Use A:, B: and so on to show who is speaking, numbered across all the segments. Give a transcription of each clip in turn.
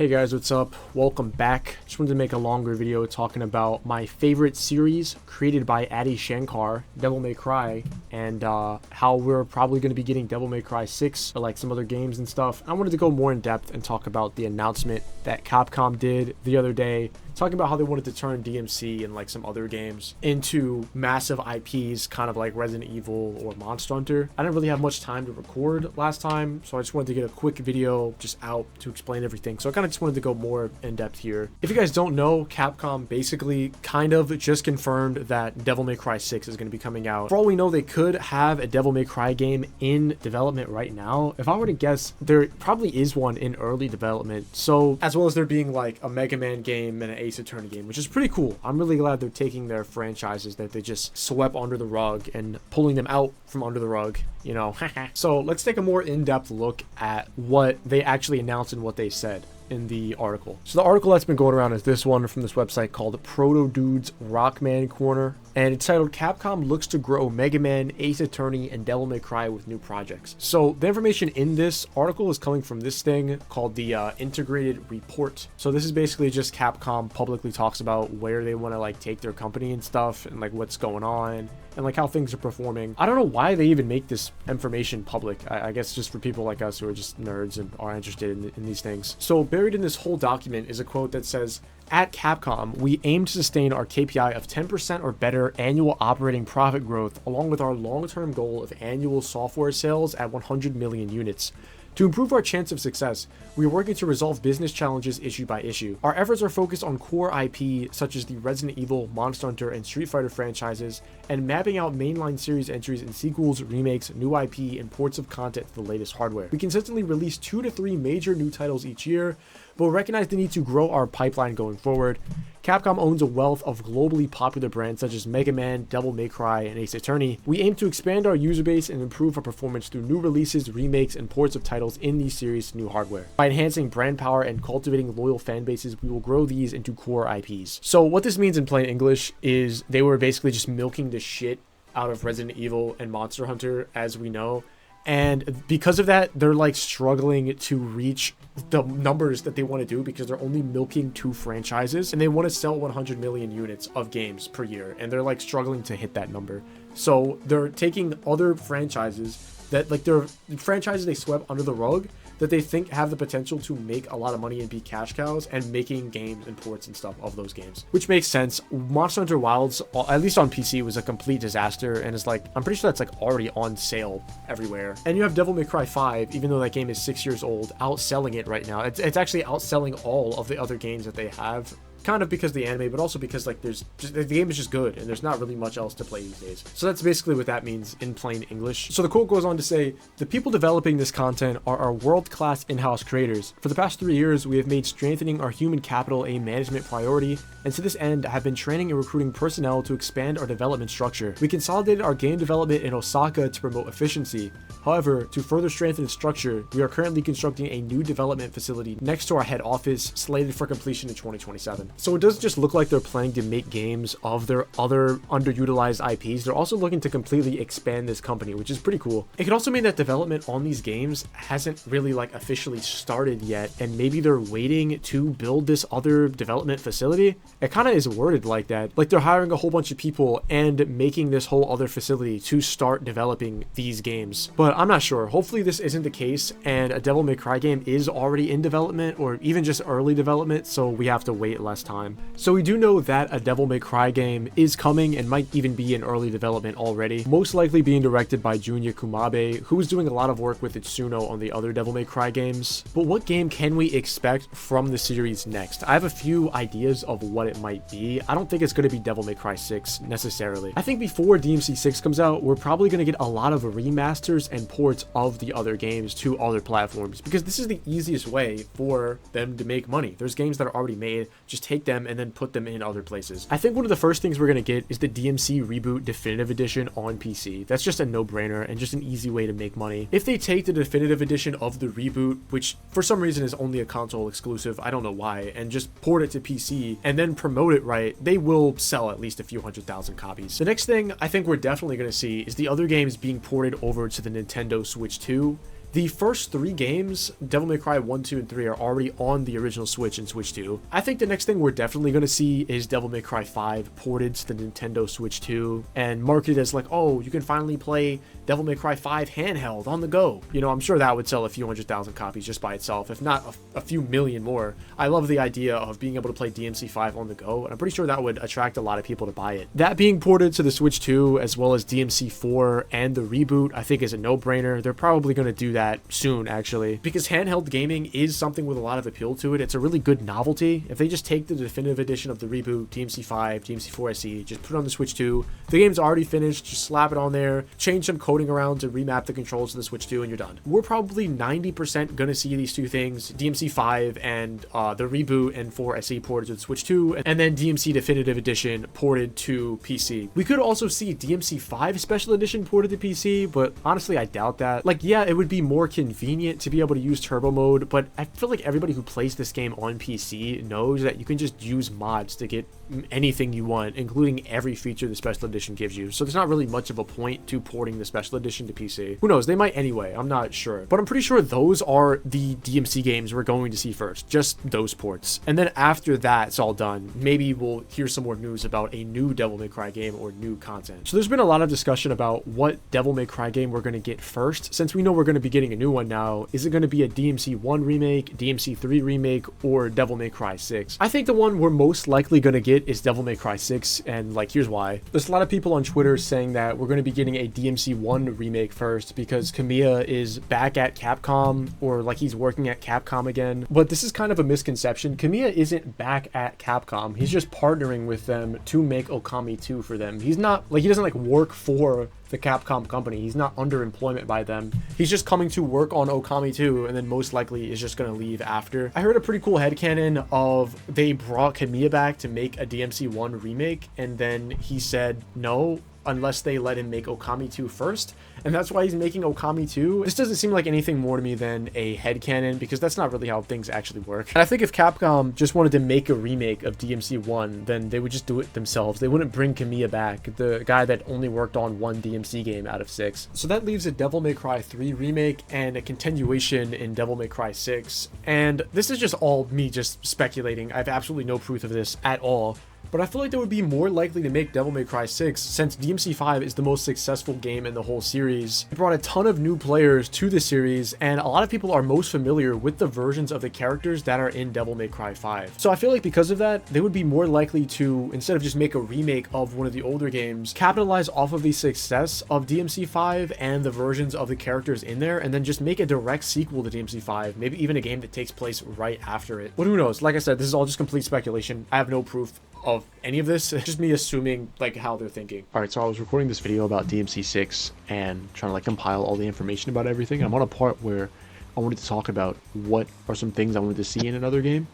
A: Hey guys, what's up? Welcome back. Just wanted to make a longer video talking about my favorite series created by Adi Shankar, Devil May Cry, and how we're probably going to be getting Devil May Cry 6 or like some other games and stuff. I wanted to go more in depth and talk about the announcement that Capcom did the other day, talking about how they wanted to turn DMC and like some other games into massive IPs, kind of like Resident Evil or Monster Hunter. I didn't really have much time to record last time, so I just wanted to get a quick video just out to explain everything. So I kind of just wanted to go more in depth here. If you guys don't know, Capcom basically kind of just confirmed that Devil May Cry 6 is going to be coming out. For all we know, they could have a Devil May Cry game in development right now. If I were to guess, there probably is one in early development. So as well as there being like a Mega Man game and an Ace Attorney game, which is pretty cool. I'm really glad they're taking their franchises that they just swept under the rug and pulling them out from under the rug, you know. So let's take a more in-depth look at what they actually announced and what they said in the article. So the article that's been going around is this one from this website called Proto Dude's Rockman Corner, and it's titled Capcom looks to grow Mega Man, Ace Attorney, and Devil May Cry with new projects. So the information in this article is coming from this thing called the Integrated Report. So this is basically just Capcom publicly talks about where they want to like take their company and stuff, and like what's going on and like how things are performing. I don't know why they even make this information public. I guess just for people like us who are just nerds and are interested in these things. So buried in this whole document is a quote that says, "At Capcom, we aim to sustain our KPI of 10% or better annual operating profit growth, along with our long-term goal of annual software sales at 100 million units. To improve our chance of success, we are working to resolve business challenges issue by issue. Our efforts are focused on core IP such as the Resident Evil, Monster Hunter, and Street Fighter franchises, and mapping out mainline series entries in sequels, remakes, new IP, and ports of content to the latest hardware. We consistently release 2 to 3 major new titles each year, but recognize the need to grow our pipeline going forward. Capcom owns a wealth of globally popular brands such as Mega Man, Devil May Cry, and Ace Attorney. We aim to expand our user base and improve our performance through new releases, remakes, and ports of titles in these series to new hardware. By enhancing brand power and cultivating loyal fan bases, we will grow these into core IPs." So what this means in plain English is they were basically just milking the shit out of Resident Evil and Monster Hunter, as we know. And because of that, they're like struggling to reach the numbers that they want to do because they're only milking 2 franchises and they want to sell 100 million units of games per year. And they're like struggling to hit that number. So they're taking other franchises that like they're franchises they swept under the rug that they think have the potential to make a lot of money and be cash cows, and making games and ports and stuff of those games, which makes sense. Monster Hunter Wilds, at least on PC, was a complete disaster, and it's like, I'm pretty sure that's like already on sale everywhere. And you have Devil May Cry 5, even though that game is 6 years old, outselling it right now. It's actually outselling all of the other games that they have, kind of because of the anime, but also because like the game is just good and there's not really much else to play these days. So that's basically what that means in plain English. So the quote goes on to say, "The people developing this content are our world-class in-house creators. For the past 3 years, we have made strengthening our human capital a management priority, and to this end have been training and recruiting personnel to expand our development structure. We consolidated our game development in Osaka to promote efficiency. However, to further strengthen its structure, we are currently constructing a new development facility next to our head office, slated for completion in 2027. So it doesn't just look like they're planning to make games of their other underutilized IPs. They're also looking to completely expand this company, which is pretty cool. It could also mean that development on these games hasn't really like officially started yet, and maybe they're waiting to build this other development facility. It kind of is worded like that. Like they're hiring a whole bunch of people and making this whole other facility to start developing these games. But I'm not sure. Hopefully this isn't the case and a Devil May Cry game is already in development or even just early development, so we have to wait less time. So we do know that a Devil May Cry game is coming and might even be in early development already, most likely being directed by Junya Kumabe, who is doing a lot of work with Itsuno on the other Devil May Cry games. But what game can we expect from the series next? I have a few ideas of what it might be. I don't think it's going to be Devil May Cry 6 necessarily. I think before DMC 6 comes out, we're probably going to get a lot of remasters and ports of the other games to other platforms, because this is the easiest way for them to make money. There's games that are already made, just take them and then put them in other places. I think one of the first things we're going to get is the DMC Reboot Definitive Edition on PC. That's just a no-brainer and just an easy way to make money. If they take the Definitive Edition of the reboot, which for some reason is only a console exclusive, I don't know why, and just port it to PC and then promote it right, they will sell at least a few 100,000 copies. The next thing I think we're definitely going to see is the other games being ported over to the Nintendo Switch 2. The first 3 games, Devil May Cry 1, 2, and 3, are already on the original Switch and Switch 2. I think the next thing we're definitely going to see is Devil May Cry 5 ported to the Nintendo Switch 2 and marketed as like, oh, you can finally play Devil May Cry 5 handheld on the go. You know, I'm sure that would sell a few 100,000 copies just by itself, if not a few million more. I love the idea of being able to play DMC 5 on the go, and I'm pretty sure that would attract a lot of people to buy it. That being ported to the Switch 2, as well as DMC 4 and the reboot, I think is a no-brainer. They're probably going to do that soon, actually, because handheld gaming is something with a lot of appeal to it. It's a really good novelty. If they just take the definitive edition of the reboot, DMC 5, DMC 4 SE, just put it on the Switch 2, the game's already finished, just slap it on there, change some coding around to remap the controls to the Switch 2, and you're done. We're probably 90% gonna see these 2 things, DMC 5 and the reboot and 4 SE ported to the Switch 2, and then DMC Definitive Edition ported to PC. We could also see DMC 5 Special Edition ported to PC, but honestly, I doubt that. Like, yeah, it would be more convenient to be able to use turbo mode, but I feel like everybody who plays this game on PC knows that you can just use mods to get anything you want, including every feature the Special Edition gives you. So there's not really much of a point to porting the Special Edition to PC. Who knows? They might anyway. I'm not sure. But I'm pretty sure those are the DMC games we're going to see first. Just those ports. And then after that's all done, maybe we'll hear some more news about a new Devil May Cry game or new content. So there's been a lot of discussion about what Devil May Cry game we're going to get first. Since we know we're going to be getting a new one now, is it going to be a DMC 1 remake, DMC 3 remake, or Devil May Cry 6? I think the one we're most likely going to get is Devil May Cry 6, and like, here's why. There's a lot of people on Twitter saying that we're going to be getting a DMC 1 remake first because Kamiya is back at Capcom, or like he's working at Capcom again. But this is kind of a misconception. Kamiya isn't back at Capcom. He's just partnering with them to make Okami 2 for them. He's not, like, he doesn't like work for the Capcom company. He's not under employment by them. He's just coming to work on Okami 2 and then most likely is just going to leave after. I heard a pretty cool headcanon of they brought Kamiya back to make a DMC 1 remake, and then he said no unless they let him make Okami 2 first, and that's why he's making Okami 2. This doesn't seem like anything more to me than a headcanon, because that's not really how things actually work. And I think if Capcom just wanted to make a remake of DMC 1, then they would just do it themselves. They wouldn't bring Kamiya back, the guy that only worked on 1 DMC game out of 6. So that leaves a Devil May Cry 3 remake and a continuation in Devil May Cry 6. And this is just all me just speculating. I have absolutely no proof of this at all. But I feel like they would be more likely to make Devil May Cry 6 since DMC 5 is the most successful game in the whole series. It brought a ton of new players to the series, and a lot of people are most familiar with the versions of the characters that are in Devil May Cry 5. So I feel like because of that, they would be more likely to, instead of just make a remake of one of the older games, capitalize off of the success of DMC 5 and the versions of the characters in there, and then just make a direct sequel to DMC 5, maybe even a game that takes place right after it. But who knows? Like I said, this is all just complete speculation. I have no proof of any of this. It's just me assuming like how they're thinking. All right, so I was recording this video about DMC 6 and trying to like compile all the information about everything. I'm on a part where I wanted to talk about what are some things I wanted to see in another game.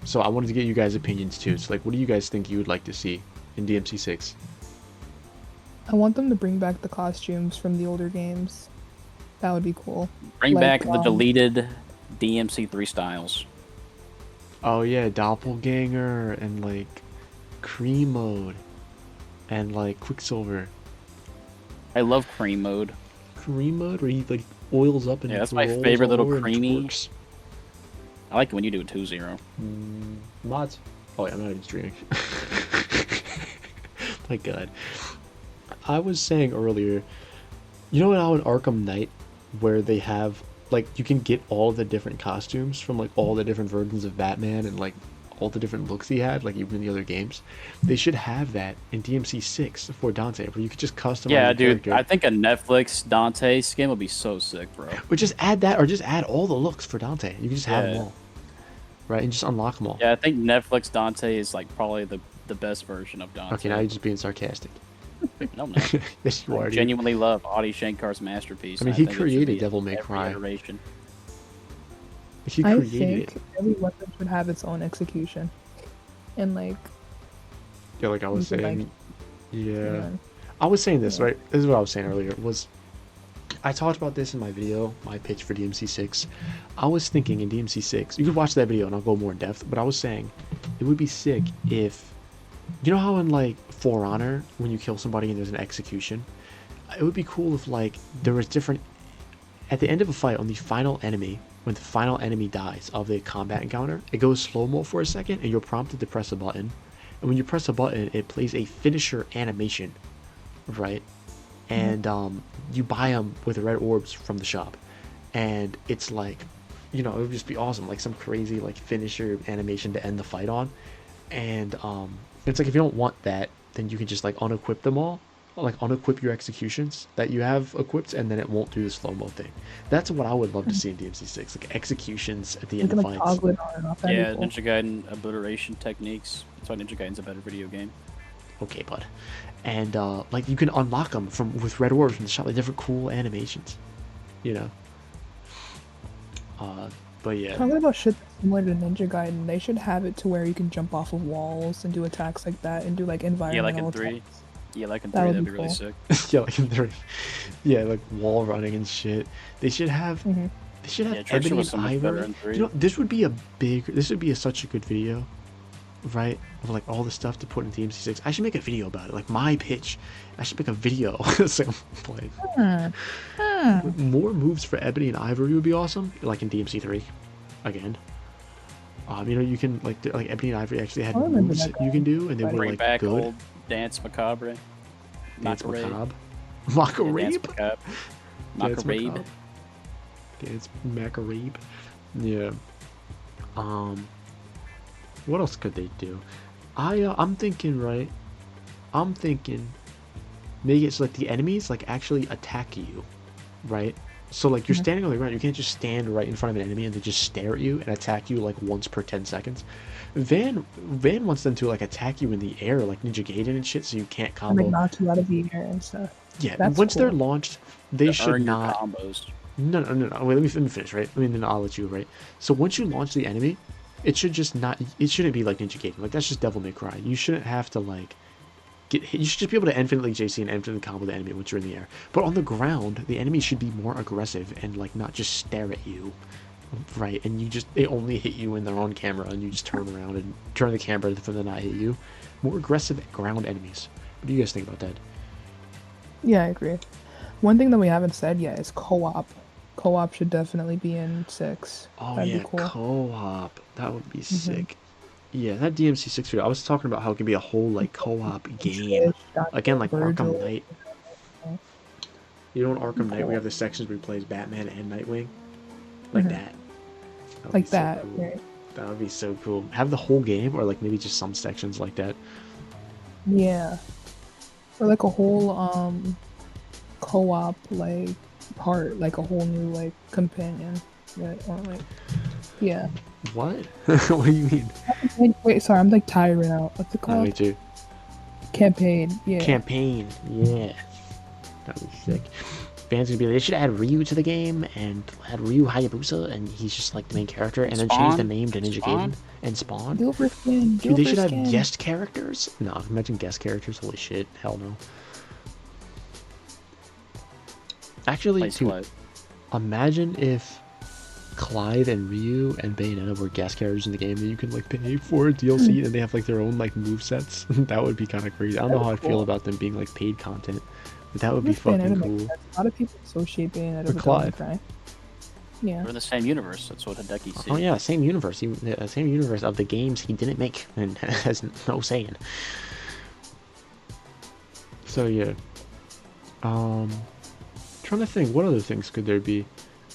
A: So I wanted to get you guys' opinions too. So like, what do you guys think you would like to see in DMC 6?
B: I want them to bring back the costumes from the older games. That would be cool.
C: Bring back the deleted DMC 3 styles.
A: Oh yeah, Doppelganger and like Cream mode and like Quicksilver.
C: I love cream mode.
A: Cream mode where he like oils up and
C: yeah, that's my favorite little creamy.
A: Twerks.
C: I like it when you do it 2-0.
A: Mods. Oh yeah, I'm not even streaming. My god. I was saying earlier, you know how in Arkham Knight where they have like you can get all the different costumes from like all the different versions of Batman and like all the different looks he had, like even in the other games. They should have that in DMC 6 for Dante, where you could just customize
C: yeah,
A: the
C: dude,
A: character.
C: I think a Netflix Dante skin would be so sick, bro.
A: Or just add that, or just add all the looks for Dante. You can just have them all. Right, and just unlock them all.
C: Yeah, I think Netflix Dante is like probably the best version of Dante.
A: Okay, now you're just being sarcastic.
C: No, I'm not.
A: Yes, you are.
C: I genuinely love Adi Shankar's masterpiece.
A: I mean, he created Devil May Cry.
C: Iteration.
A: He
B: I
A: created
B: think every weapon should have its own execution. And like...
A: Yeah, like I was saying...
B: Like,
A: yeah. I was saying this, right? This is what I was saying earlier, was... I talked about this in my video, my pitch for DMC 6. I was thinking in DMC 6... You could watch that video and I'll go more in depth, but I was saying it would be sick if... You know how in, like, For Honor, when you kill somebody and there's an execution? It would be cool if, like, there was different At the end of a fight, on the final enemy, when the final enemy dies of the combat encounter, it goes slow-mo for a second, and you're prompted to press a button. And when you press a button, it plays a finisher animation, right? And you buy them with red orbs from the shop. And it's like, you know, it would just be awesome, like some crazy like finisher animation to end the fight on. And it's like if you don't want that, then you can just like unequip them all, like unequip your executions that you have equipped, and then it won't do the slow-mo thing. That's what I would love to see in DMC 6, like executions at the end of
B: like
A: fights.
B: toggle it on and off. That'd
C: Yeah,
B: be cool.
C: Ninja Gaiden obliteration techniques. That's why Ninja Gaiden's a better video game.
A: Okay, bud. And like you can unlock them with red orbs from the shop, like different cool animations, you know. But yeah.
B: Talking about shit that's similar to Ninja Gaiden, they should have it to where you can jump off of walls and do attacks like that and do like
C: Yeah,
B: environmental
C: like in 3.
B: attacks.
C: Yeah, like in
B: That
C: 3,
B: would
C: that'd
B: be
C: be really
B: cool.
C: sick.
A: Yeah, like yeah, like wall running and shit. They should have
B: Mhm.
A: they should have
C: Yeah, Treasure
A: Ebony
C: was so
A: and
C: much better
A: Ivory.
C: in 3.
A: You know, this would be such a good video, right? Of like all the stuff to put in DMC 6. I should make a video about it. Like my pitch. I should make a video. So like more moves for Ebony and Ivory would be awesome. Like in DMC 3, again. You know, you can like Ebony and Ivory actually had
B: I remember
A: moves
B: that
A: you can do, and they were
C: Bring
A: like
C: back
A: good.
C: old Dance Macabre.
A: Dance
C: Macabre.
A: Macabre.
C: Yeah, Dance
A: Macabre.
C: Macabre.
A: Dance
C: Macabre.
A: Macabre. Dance Macabre. Yeah. What else could they do? I'm thinking, right? I'm thinking make it so like the enemies like actually attack you, right? So like you're standing on the ground, you can't just stand right in front of an enemy and they just stare at you and attack you like once per 10 seconds. Van wants them to like attack you in the air like Ninja Gaiden and shit, so you can't
B: And
A: combo.
B: like knock you out of the air and stuff.
A: Yeah,
B: That's
A: once they're
B: cool.
A: launched, they
C: To
A: should
C: earn your
A: not.
C: combos.
A: No. Wait, let me finish, right? I mean, then I'll let you, right? So once you launch the enemy, it should just not. It shouldn't be like Ninja Gaiden. Like that's just Devil May Cry. You shouldn't have to like get hit. You should just be able to infinitely JC and infinitely combo the enemy once you're in the air. But on the ground, the enemy should be more aggressive and like not just stare at you, right? And they only hit you when they're on camera, and you just turn around and turn the camera for them to not hit you. More aggressive ground enemies. What do you guys think about that?
B: Yeah, I agree. One thing that we haven't said yet is co-op. Co-op should definitely be in 6.
A: Oh
B: That'd
A: yeah,
B: be cool.
A: co-op. That would be sick. Yeah, that DMC 6 video. I was talking about how it can be a whole like co-op game. Again, like
B: Virgil.
A: Arkham Knight. You know, in Arkham Knight we have the sections where he plays Batman and Nightwing, like that. That would
B: Like
A: be so
B: that,
A: cool.
B: right.
A: That would be so cool. Have the whole game, or like maybe just some sections like that.
B: Yeah. Or like a whole co-op like part, like a whole new like companion. Right? Or like yeah.
A: What? What do you mean?
B: Wait, sorry, I'm like tired right now. What's it
A: Oh,
B: called?
A: me too.
B: Campaign. Yeah.
A: Campaign. Yeah. That would be sick. Fans would be like, they should add Ryu to the game and add Ryu Hayabusa, and he's just like the main character, and then change the
C: Spawn?
A: name to Ninja
C: Spawn?
A: Gaiden and Spawn.
B: Do it for skin.
A: Dude, they should have
B: skin.
A: guest characters. No, imagine guest characters. Holy shit. Hell no. Actually,
C: Place
A: dude,
C: what?
A: imagine if Clive and Ryu and Bayonetta were guest characters in the game that you can like pay for DLC and they have like their own like movesets. That would be kind of crazy. I don't know how I feel about them being like paid content, but that would be
B: Just fan
A: fucking
B: anime.
A: cool.
B: A lot of people associate Bayonetta
A: With
B: with
A: Clive.
B: Devil May Cry. Yeah.
C: We're in the same universe. That's what Hideki said.
A: Oh yeah, same universe. Same universe of the games he didn't make and has no saying. So yeah. Trying to think, what other things could there be?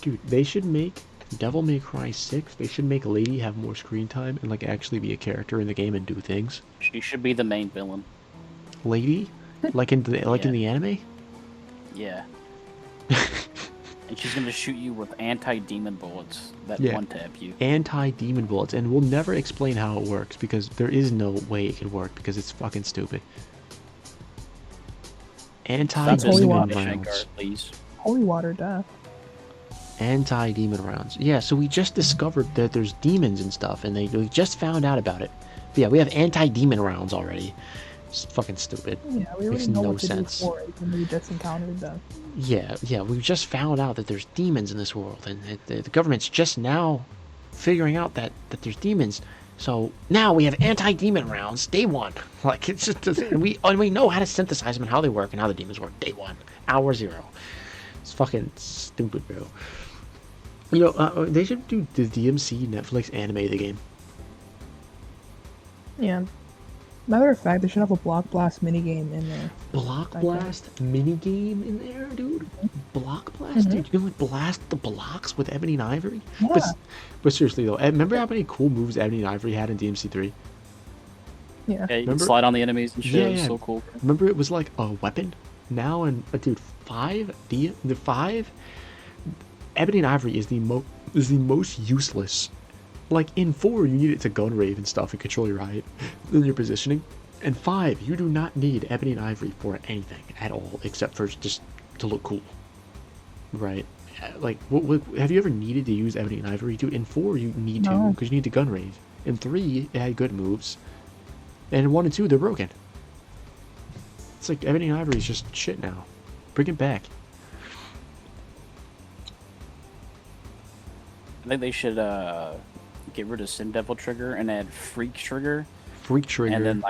A: Dude, they should make Devil May Cry 6. They should make Lady have more screen time and like actually be a character in the game and do things.
C: She should be the main villain.
A: Lady, like in the anime.
C: Yeah. And she's gonna shoot you with anti-demon bullets that
A: Yeah.
C: one-tap you.
A: Anti-demon bullets, and we'll never explain how it works because there is no way it can work because it's fucking stupid.
C: Stop
A: Anti-demon
B: water.
C: dissing Shankar,
A: rounds.
C: please.
B: Holy water death.
A: Anti-demon rounds. Yeah, so we just discovered that there's demons and stuff, and we just found out about it. But yeah, we have anti-demon rounds already. It's fucking stupid.
B: Yeah, we
A: Makes
B: already know
A: no
B: what to
A: sense.
B: do for it when we just encountered them.
A: Yeah, we just found out that there's demons in this world, and the government's just now figuring out that there's demons. So now we have anti-demon rounds, day one. Like it's just we know how to synthesize them and how they work and how the demons work, day one, hour zero. It's fucking stupid, bro. They should do the DMC Netflix anime the game.
B: Yeah. Matter of fact, they should have a Block Blast minigame in there.
A: Block Blast minigame in there, dude? Block Blast? Dude, you can like blast the blocks with Ebony and Ivory?
B: Yeah.
A: But seriously though, remember how many cool moves Ebony and Ivory had in DMC3?
B: Yeah.
C: Yeah, you can
A: Remember-
C: slide on the enemies and shit.
A: Yeah,
C: It's
A: yeah.
C: so cool.
A: Remember it was like a weapon? Now and dude, the 5 Ebony and Ivory is the most useless. Like in 4 you need it to gun rave and stuff and control your height and your positioning. And 5 you do not need Ebony and Ivory for anything at all except for just to look cool. Right? Like what have you ever needed to use Ebony and Ivory? Dude, in 4 you need to
B: No.
A: because you need to gun rave. In 3 it had good moves. And in 1 and 2 they're broken. It's like Ebony and Ivory is just shit now. Bring it back.
C: I think they should get rid of Sin Devil Trigger and add Freak Trigger.
A: Freak Trigger.
C: And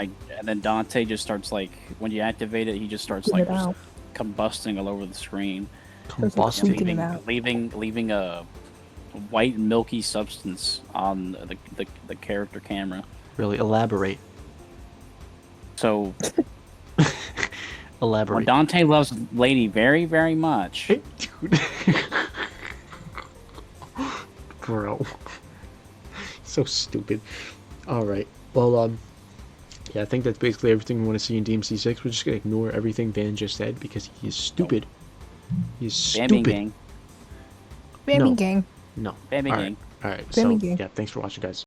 C: then Dante just starts like when you activate it, he just starts
B: Get
C: like
B: it out.
C: combusting all over the screen,
B: There's like
A: Combusting.
B: tweaking it out.
C: leaving a white milky substance on the character camera.
A: Really elaborate.
C: So when
A: Elaborate.
C: Dante loves Lady very very much,
A: Dude. Bro. So stupid. Alright. Well, yeah, I think that's basically everything we want to see in DMC 6. We're just gonna ignore everything Dan just said because he is stupid. He's
C: Bambi
A: stupid.
C: Gang,
B: Bambi
A: No.
B: Gang.
A: No.
C: Bambi
A: Alright.
C: Gang.
A: Alright.
B: Bambi
A: So
B: gang.
A: yeah, thanks for watching, guys.